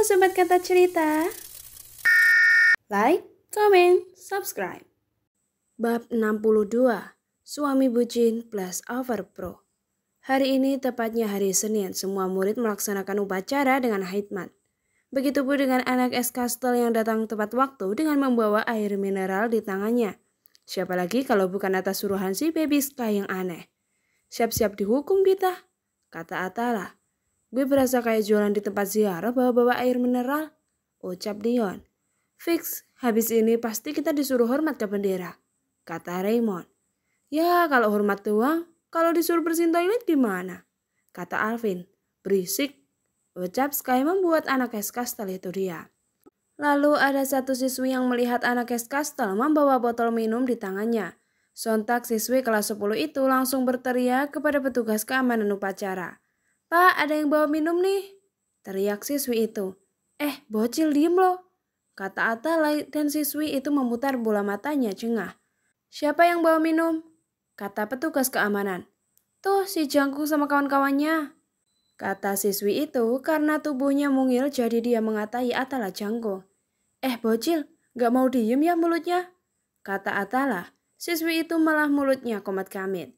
Halo Sobat Kata Cerita. Like, comment, subscribe. Bab 62. Suami bucin plus overpro. Hari ini tepatnya hari Senin, semua murid melaksanakan upacara dengan khidmat. Begitupun dengan anak Eskastel yang datang tepat waktu dengan membawa air mineral di tangannya. Siapa lagi kalau bukan atas suruhan si Baby Sky yang aneh. Siap-siap dihukum kita, kata Atala. Gue berasa kayak jualan di tempat ziarah bawa-bawa air mineral, ucap Dion. Fix, habis ini pasti kita disuruh hormat ke bendera, kata Raymond. Ya kalau hormat doang, kalau disuruh bersihin toilet gimana? Kata Alvin. Berisik, ucap Sky membuat anak Eskastel itu diam. Lalu ada satu siswi yang melihat anak Eskastel membawa botol minum di tangannya. Sontak siswi kelas 10 itu langsung berteriak kepada petugas keamanan upacara. Pak, ada yang bawa minum nih, teriak siswi itu. Bocil diem loh, kata Atala dan siswi itu memutar bola matanya jengah. Siapa yang bawa minum? Kata petugas keamanan. Tuh si Jangkung sama kawan-kawannya, kata siswi itu karena tubuhnya mungil jadi dia mengatai Atala Jangkung. Bocil, gak mau diem ya mulutnya, kata Atala. Siswi itu malah mulutnya komat kamit.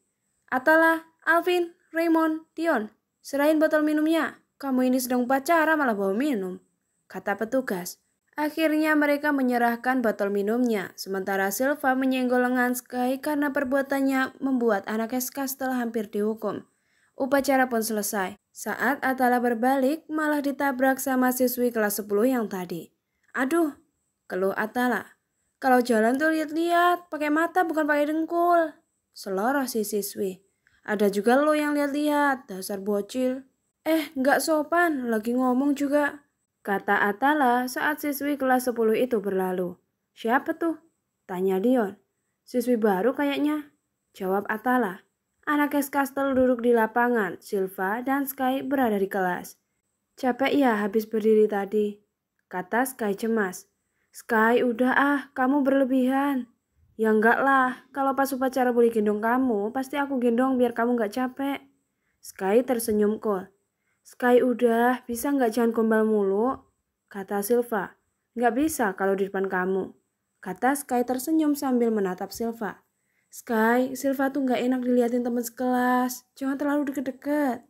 Atala, Alvin, Raymond, Dion, serahin botol minumnya. Kamu ini sedang upacara malah bawa minum, kata petugas. Akhirnya mereka menyerahkan botol minumnya, sementara Silva menyenggol lengan Sky karena perbuatannya membuat anak Eskastel hampir dihukum. Upacara pun selesai. Saat Atala berbalik, malah ditabrak sama siswi kelas 10 yang tadi. Aduh, keluh Atala. Kalau jalan tuh lihat-lihat, pakai mata bukan pakai dengkul, seloroh si siswi. Ada juga lo yang lihat-lihat, dasar bocil. Nggak sopan, lagi ngomong juga, kata Atala saat siswi kelas 10 itu berlalu. Siapa tuh? Tanya Dion. Siswi baru kayaknya, jawab Atala. Anak Eskastel duduk di lapangan, Silva dan Sky berada di kelas. Capek ya habis berdiri tadi, kata Sky cemas. Sky udah kamu berlebihan. Ya enggak lah, kalau pas upacara boleh gendong kamu, pasti aku gendong biar kamu gak capek. Sky tersenyum cool. Sky udah, bisa gak jangan gombal mulu, kata Silva. Gak bisa kalau di depan kamu, kata Sky tersenyum sambil menatap Silva. Sky, Silva tuh gak enak diliatin teman sekelas, jangan terlalu deket-deket,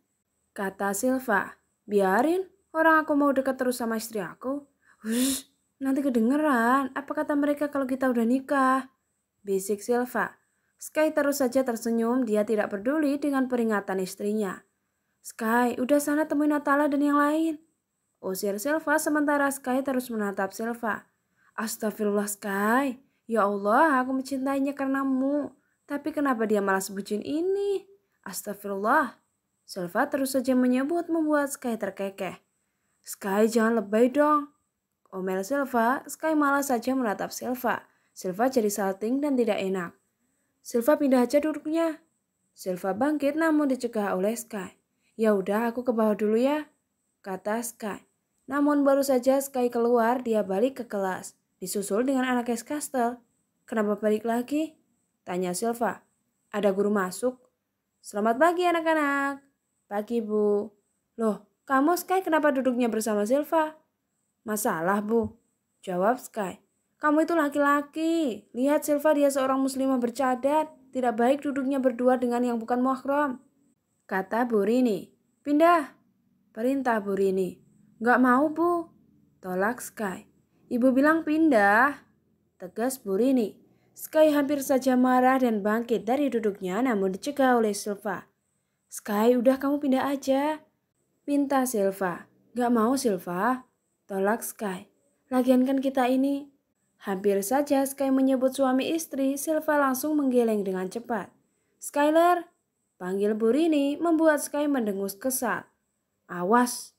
kata Silva. Biarin, orang aku mau deket terus sama istri aku. Hush, nanti kedengeran, apa kata mereka kalau kita udah nikah, bisik Silva. Sky terus saja tersenyum, dia tidak peduli dengan peringatan istrinya. Sky, udah sana temuin Atala dan yang lain, usir Silva sementara Sky terus menatap Silva. Astagfirullah Sky, ya Allah aku mencintainya karenamu, tapi kenapa dia malah sebutin ini? Astagfirullah. Silva terus saja menyebut membuat Sky terkekeh. Sky jangan lebay dong, omel Silva. Sky malah saja menatap Silva. Silva jadi salting dan tidak enak. Silva pindah aja duduknya. Silva bangkit namun dicegah oleh Sky. Ya udah aku ke bawah dulu ya, kata Sky. Namun baru saja Sky keluar dia balik ke kelas, disusul dengan anak Eskastel. Kenapa balik lagi? Tanya Silva. Ada guru masuk. Selamat pagi anak-anak. Pagi Bu. Loh, kamu Sky kenapa duduknya bersama Silva? Masalah Bu, jawab Sky. Kamu itu laki-laki. Lihat Silva, dia seorang muslimah bercadat. Tidak baik duduknya berdua dengan yang bukan mahram, kata Bu Rini. Pindah, perintah Bu Rini. Gak mau Bu, tolak Sky. Ibu bilang pindah, tegas Bu Rini. Sky hampir saja marah dan bangkit dari duduknya namun dicegah oleh Silva. Sky udah kamu pindah aja, pinta Silva. Gak mau Silva, tolak Sky. Lagian kan kita ini. Hampir saja Sky menyebut suami istri, Silva langsung menggeleng dengan cepat. Skyler, panggil Bu Rini membuat Sky mendengus kesal. Awas.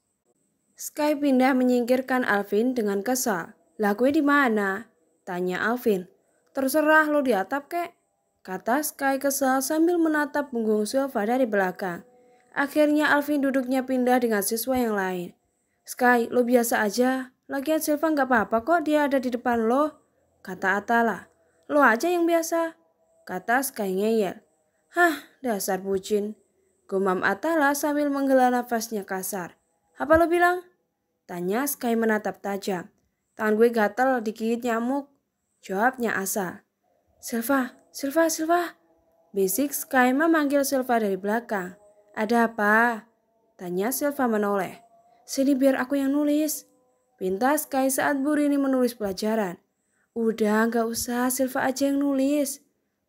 Sky pindah menyingkirkan Alvin dengan kesal. Lah gue di mana? Tanya Alvin. Terserah lo di atap kek, kata Sky kesal sambil menatap punggung Silva dari belakang. Akhirnya Alvin duduknya pindah dengan siswa yang lain. Sky, lo biasa aja. Lagian Silva gak apa-apa kok dia ada di depan lo, kata Atala. Lo aja yang biasa, kata Sky ngeyel. Hah, dasar bucin, gumam Atala sambil menghela nafasnya kasar. Apa lo bilang? Tanya Sky menatap tajam. Tangan gue gatel digigit nyamuk. Jawabnya asal. Silva, Silva, Silva. Bisik Sky memanggil Silva dari belakang. Ada apa? Tanya Silva menoleh. Sini biar aku yang nulis. Pinta Sky saat Bu Rini menulis pelajaran. Udah gak usah, Silva aja yang nulis.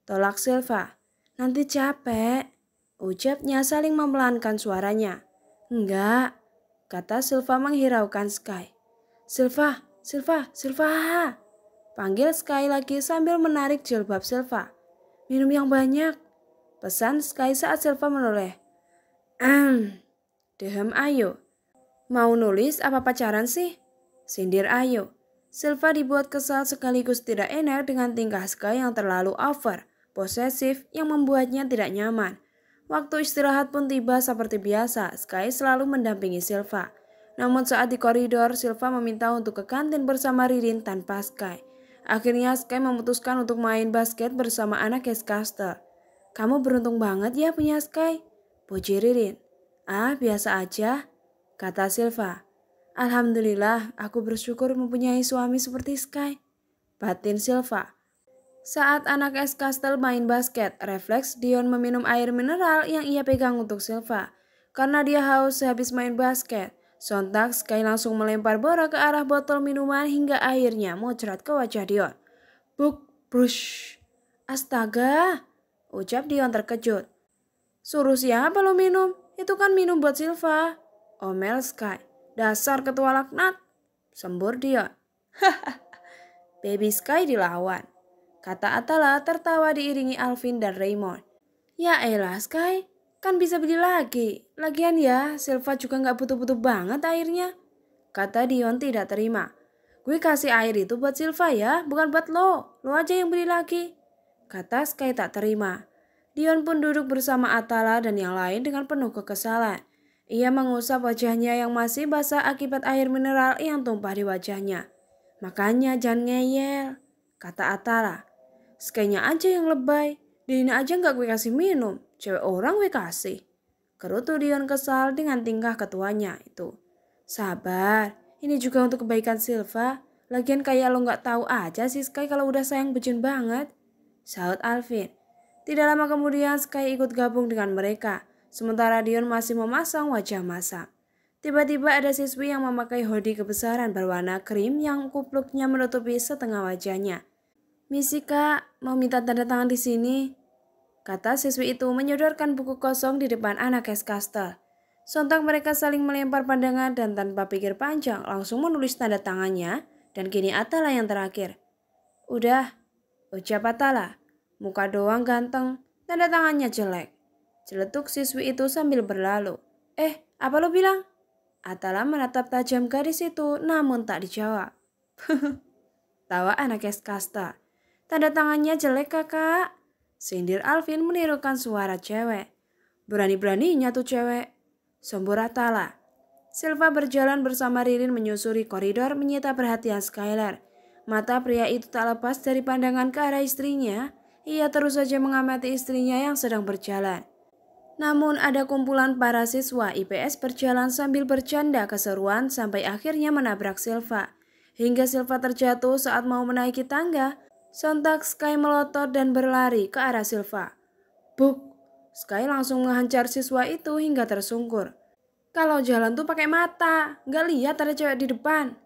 Tolak Silva. Nanti capek. Ucapnya saling memelankan suaranya. Enggak, kata Silva menghiraukan Sky. Silva, Silva, Silva. Panggil Sky lagi sambil menarik jilbab Silva. Minum yang banyak. Pesan Sky saat Silva menoleh. Dehem Ayu. Mau nulis apa pacaran sih? Sindir Ayu. Silva dibuat kesal sekaligus tidak enak dengan tingkah Sky yang terlalu over, posesif yang membuatnya tidak nyaman. Waktu istirahat pun tiba seperti biasa, Sky selalu mendampingi Silva. Namun saat di koridor, Silva meminta untuk ke kantin bersama Ririn tanpa Sky. Akhirnya Sky memutuskan untuk main basket bersama anak Castle. Kamu beruntung banget ya punya Sky, puji Ririn. Ah, biasa aja, kata Silva. Alhamdulillah, aku bersyukur mempunyai suami seperti Sky, batin Silva. Saat anak Castle main basket, refleks Dion meminum air mineral yang ia pegang untuk Silva. Karena dia haus sehabis main basket, sontak Sky langsung melempar bola ke arah botol minuman hingga airnya muncrat ke wajah Dion. Buk, brush. Astaga, ucap Dion terkejut. Suruh siapa lo minum? Itu kan minum buat Silva. Omel Sky. Dasar ketua laknat, sembur Dion. Baby Sky dilawan, kata Atala tertawa diiringi Alvin dan Raymond. Ya elah Sky, kan bisa beli lagi. Lagian ya, Silva juga gak butuh-butuh banget airnya, kata Dion tidak terima. Gue kasih air itu buat Silva ya, bukan buat lo. Lo aja yang beli lagi, kata Sky tak terima. Dion pun duduk bersama Atala dan yang lain dengan penuh kekesalan. Ia mengusap wajahnya yang masih basah akibat air mineral yang tumpah di wajahnya. Makanya jangan ngeyel, kata Atala. Sky-nya aja yang lebay, Dina aja gak gue kasih minum, cewek orang gue kasih. Kerutu Dion kesal dengan tingkah ketuanya itu. Sabar, ini juga untuk kebaikan Silva. Lagian kayak lo gak tahu aja sih Sky kalau udah sayang bucin banget, saut Alvin. Tidak lama kemudian Sky ikut gabung dengan mereka. Sementara Dion masih memasang wajah masam. Tiba-tiba ada siswi yang memakai hoodie kebesaran berwarna krim yang kupluknya menutupi setengah wajahnya. Misi kak, mau minta tanda tangan di sini, kata siswi itu menyodorkan buku kosong di depan anak Castle. Sontak mereka saling melempar pandangan dan tanpa pikir panjang langsung menulis tanda tangannya dan kini Atala yang terakhir. Udah, ucap Atala. Muka doang ganteng, tanda tangannya jelek. Celetuk siswi itu sambil berlalu. Apa lo bilang? Atala menatap tajam gadis itu namun tak dijawab. Tawa anak Castle. Tanda tangannya jelek kakak, sindir Alvin menirukan suara cewek. Berani-beraninya tuh cewek, sembur Atala. Silva berjalan bersama Ririn menyusuri koridor menyita perhatian Skylar. Mata pria itu tak lepas dari pandangan ke arah istrinya. Ia terus saja mengamati istrinya yang sedang berjalan. Namun ada kumpulan para siswa IPS berjalan sambil bercanda keseruan sampai akhirnya menabrak Silva. Hingga Silva terjatuh saat mau menaiki tangga. Sontak Sky melotot dan berlari ke arah Silva. Buk! Sky langsung menghancar siswa itu hingga tersungkur. Kalau jalan tuh pakai mata, gak lihat ada cewek di depan,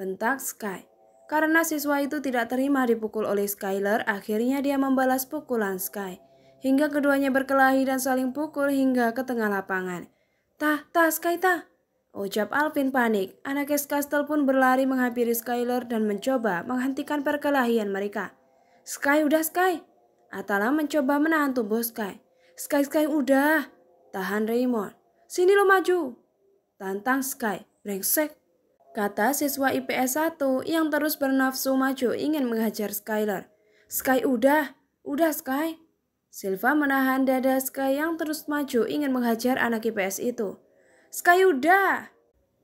bentak Sky. Karena siswa itu tidak terima dipukul oleh Skylar, akhirnya dia membalas pukulan Sky. Hingga keduanya berkelahi dan saling pukul hingga ke tengah lapangan. Tah, Sky, tah, ucap Alvin panik. Anak Castle pun berlari menghampiri Skylar dan mencoba menghentikan perkelahian mereka. Sky, udah Sky. Atala mencoba menahan tubuh Sky. Sky, udah. Tahan Raymond. Sini lo maju, tantang Sky. Brengsek, kata siswa IPS 1 yang terus bernafsu maju ingin menghajar Skylar. Sky, udah Sky. Silva menahan dada Sky yang terus maju ingin menghajar anak IPS itu. Sky, udah.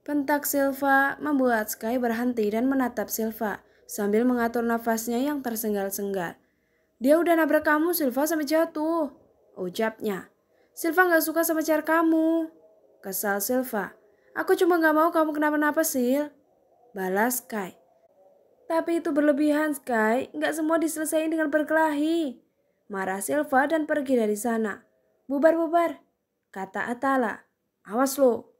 Bentak Silva membuat Sky berhenti dan menatap Silva sambil mengatur nafasnya yang tersengal-sengal. Dia udah nabrak kamu Silva sampai jatuh, ucapnya. Silva gak suka sama cara kamu, kesal Silva. Aku cuma gak mau kamu kenapa-napa, Sil. Balas Sky. Tapi itu berlebihan, Sky. Nggak semua diselesaikan dengan berkelahi. Marah Silva dan pergi dari sana. Bubar-bubar, kata Atala. Awas lo,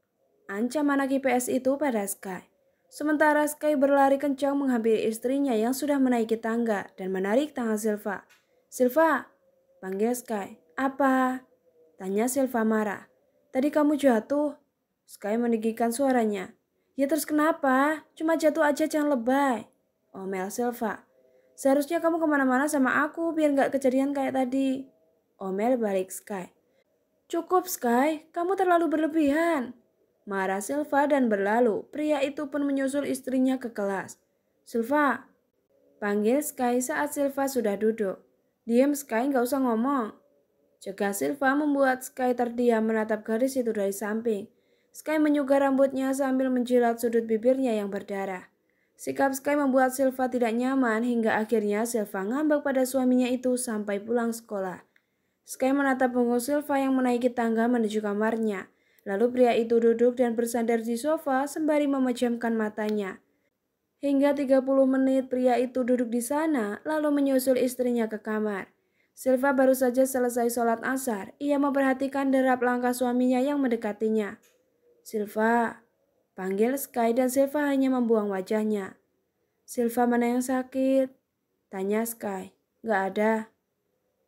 ancam anak IPS itu pada Sky. Sementara Sky berlari kencang menghampiri istrinya yang sudah menaiki tangga dan menarik tangan Silva. Silva, panggil Sky. Apa? Tanya Silva marah. Tadi kamu jatuh. Sky meninggikan suaranya. Ya terus kenapa? Cuma jatuh aja, jangan lebay. Omel Silva. Seharusnya kamu kemana-mana sama aku biar gak kejadian kayak tadi. Omel balik Sky. Cukup Sky, kamu terlalu berlebihan. Marah Silva dan berlalu. Pria itu pun menyusul istrinya ke kelas. Silva, panggil Sky saat Silva sudah duduk. Diam Sky, gak usah ngomong. Cegah Silva membuat Sky terdiam menatap garis itu dari samping. Sky menyugar rambutnya sambil menjilat sudut bibirnya yang berdarah. Sikap Sky membuat Silva tidak nyaman hingga akhirnya Silva ngambek pada suaminya itu sampai pulang sekolah. Sky menatap punggung Silva yang menaiki tangga menuju kamarnya. Lalu pria itu duduk dan bersandar di sofa sembari memejamkan matanya. Hingga 30 menit pria itu duduk di sana lalu menyusul istrinya ke kamar. Silva baru saja selesai sholat asar. Ia memperhatikan derap langkah suaminya yang mendekatinya. Silva, panggil Sky dan Silva hanya membuang wajahnya. Silva, mana yang sakit? Tanya Sky. Gak ada.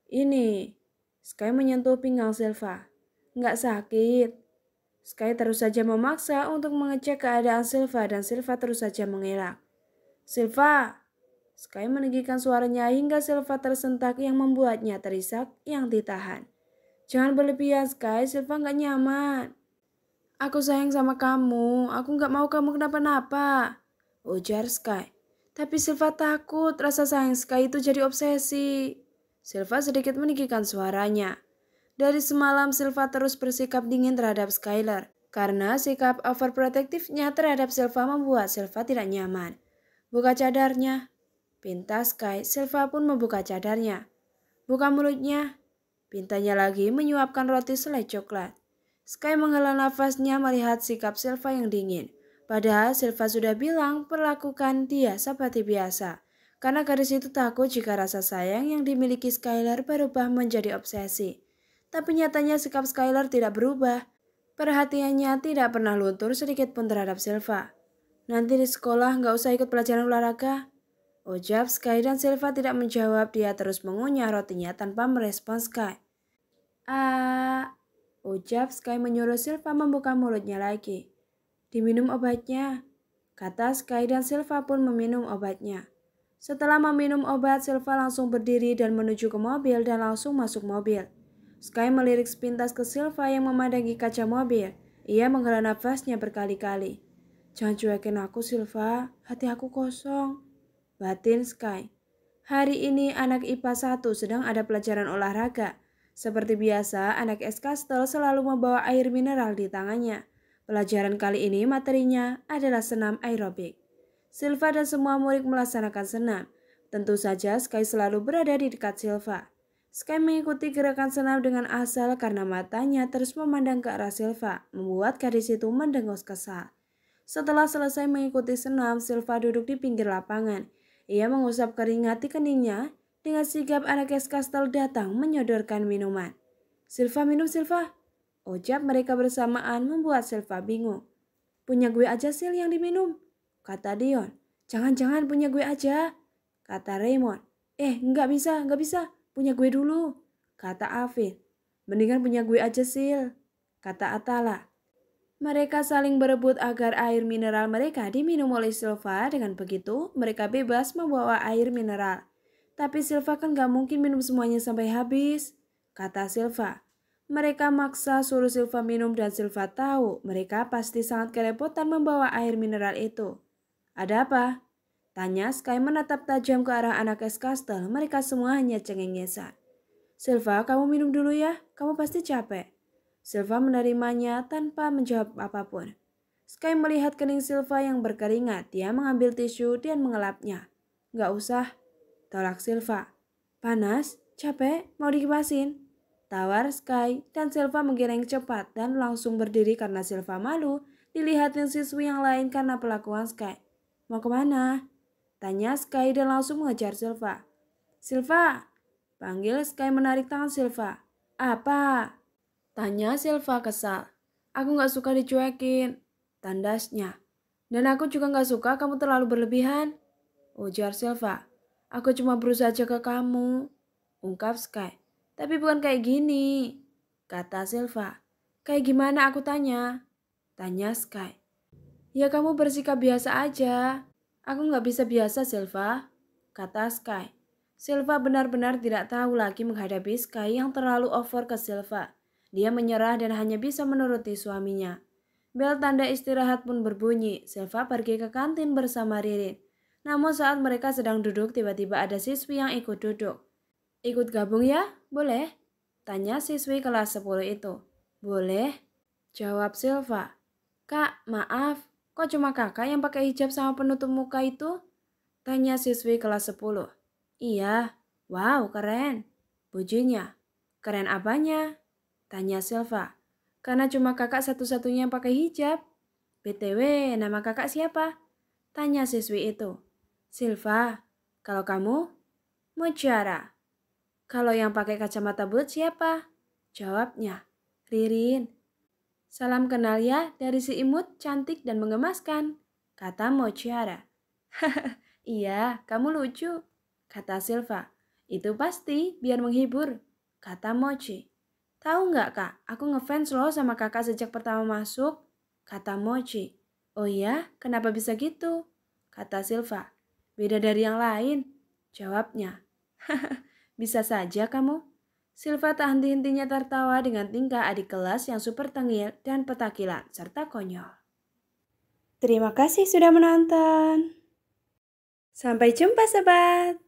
Ini. Sky menyentuh pinggang Silva. Gak sakit. Sky terus saja memaksa untuk mengecek keadaan Silva dan Silva terus saja mengelak. Silva. Sky meninggikan suaranya hingga Silva tersentak yang membuatnya terisak yang ditahan. Jangan berlebihan Sky, Silva gak nyaman. Aku sayang sama kamu, aku gak mau kamu kenapa-napa, ujar Sky. Tapi Silva takut, rasa sayang Sky itu jadi obsesi. Silva sedikit meninggikan suaranya. Dari semalam Silva terus bersikap dingin terhadap Skylar. Karena sikap overprotective-nya terhadap Silva membuat Silva tidak nyaman. Buka cadarnya, pinta Sky. Silva pun membuka cadarnya. Buka mulutnya, pintanya lagi menyuapkan roti selai coklat. Sky menghela nafasnya melihat sikap Silva yang dingin. Padahal Silva sudah bilang perlakukan dia seperti biasa. Karena gadis itu takut jika rasa sayang yang dimiliki Skylar berubah menjadi obsesi. Tapi nyatanya sikap Skylar tidak berubah. Perhatiannya tidak pernah luntur sedikit pun terhadap Silva. Nanti di sekolah gak usah ikut pelajaran olahraga, ujar Sky dan Silva tidak menjawab. Dia terus mengunyah rotinya tanpa merespon Sky. Ujar Sky menyuruh Silva membuka mulutnya lagi. Diminum obatnya, kata Sky dan Silva pun meminum obatnya. Setelah meminum obat, Silva langsung berdiri dan menuju ke mobil dan langsung masuk mobil. Sky melirik sepintas ke Silva yang memandangi kaca mobil. Ia menghela nafasnya berkali-kali. Jangan cuekin aku Silva, hati aku kosong, batin Sky. Hari ini anak IPA 1 sedang ada pelajaran olahraga. Seperti biasa, anak Eskastel selalu membawa air mineral di tangannya. Pelajaran kali ini materinya adalah senam aerobik. Silva dan semua murid melaksanakan senam. Tentu saja Sky selalu berada di dekat Silva. Sky mengikuti gerakan senam dengan asal karena matanya terus memandang ke arah Silva, membuat gadis itu mendengus kesal. Setelah selesai mengikuti senam, Silva duduk di pinggir lapangan. Ia mengusap keringat di keningnya. Dengan sigap anak Eskastel datang menyodorkan minuman. Silva, minum Silva, ucap mereka bersamaan membuat Silva bingung. Punya gue aja Sil yang diminum, kata Dion. Jangan-jangan punya gue aja, kata Raymond. Nggak bisa, punya gue dulu, kata Afin. Mendingan punya gue aja Sil, kata Atala. Mereka saling berebut agar air mineral mereka diminum oleh Silva. Dengan begitu, mereka bebas membawa air mineral. Tapi Silva kan gak mungkin minum semuanya sampai habis, kata Silva. Mereka maksa suruh Silva minum dan Silva tahu mereka pasti sangat kerepotan membawa air mineral itu. Ada apa? Tanya Sky menatap tajam ke arah anak Eskastel. Mereka semua hanya cengengesan. Silva, kamu minum dulu ya, kamu pasti capek. Silva menerimanya tanpa menjawab apapun. Sky melihat kening Silva yang berkeringat. Dia mengambil tisu dan mengelapnya. Gak usah, tolak Silva. Panas? Capek? Mau dikipasin? Tawar Sky dan Silva menggeleng cepat dan langsung berdiri karena Silva malu dilihatin siswi yang lain karena pelakuan Sky. Mau kemana? Tanya Sky dan langsung mengejar Silva. Silva, panggil Sky menarik tangan Silva. Apa? Tanya Silva kesal. Aku gak suka dicuekin. Tandasnya. Dan aku juga gak suka kamu terlalu berlebihan. Ujar Silva. Aku cuma berusaha jaga kamu. Ungkap Sky. Tapi bukan kayak gini. Kata Silva. Kayak gimana aku tanya? Tanya Sky. Ya kamu bersikap biasa aja. Aku gak bisa biasa Silva. Kata Sky. Silva benar-benar tidak tahu lagi menghadapi Sky yang terlalu over ke Silva. Dia menyerah dan hanya bisa menuruti suaminya. Bel tanda istirahat pun berbunyi. Silva pergi ke kantin bersama Ririn. Namun saat mereka sedang duduk, tiba-tiba ada siswi yang ikut duduk. Ikut gabung ya? Boleh? Tanya siswi kelas 10 itu. Boleh? Jawab Silva. Kak, maaf. Kok cuma kakak yang pakai hijab sama penutup muka itu? Tanya siswi kelas 10. Iya. Wow, keren. Pujinya. Keren apanya? Tanya Silva. Karena cuma kakak satu-satunya yang pakai hijab. BTW, nama kakak siapa? Tanya siswi itu. Silva. Kalau kamu? Mutiara. Kalau yang pakai kacamata bulat siapa? Jawabnya. Ririn. Salam kenal ya dari si imut, cantik dan mengemaskan. Kata Mutiara. Iya, kamu lucu. Kata Silva. Itu pasti biar menghibur. Kata Mochi. Tahu nggak kak, aku ngefans loh sama kakak sejak pertama masuk. Kata Mochi. Oh iya, kenapa bisa gitu? Kata Silva. Beda dari yang lain. Jawabnya. Bisa saja kamu. Silva tak henti-hentinya tertawa dengan tingkah adik kelas yang super tengil dan petakilan serta konyol. Terima kasih sudah menonton. Sampai jumpa sobat.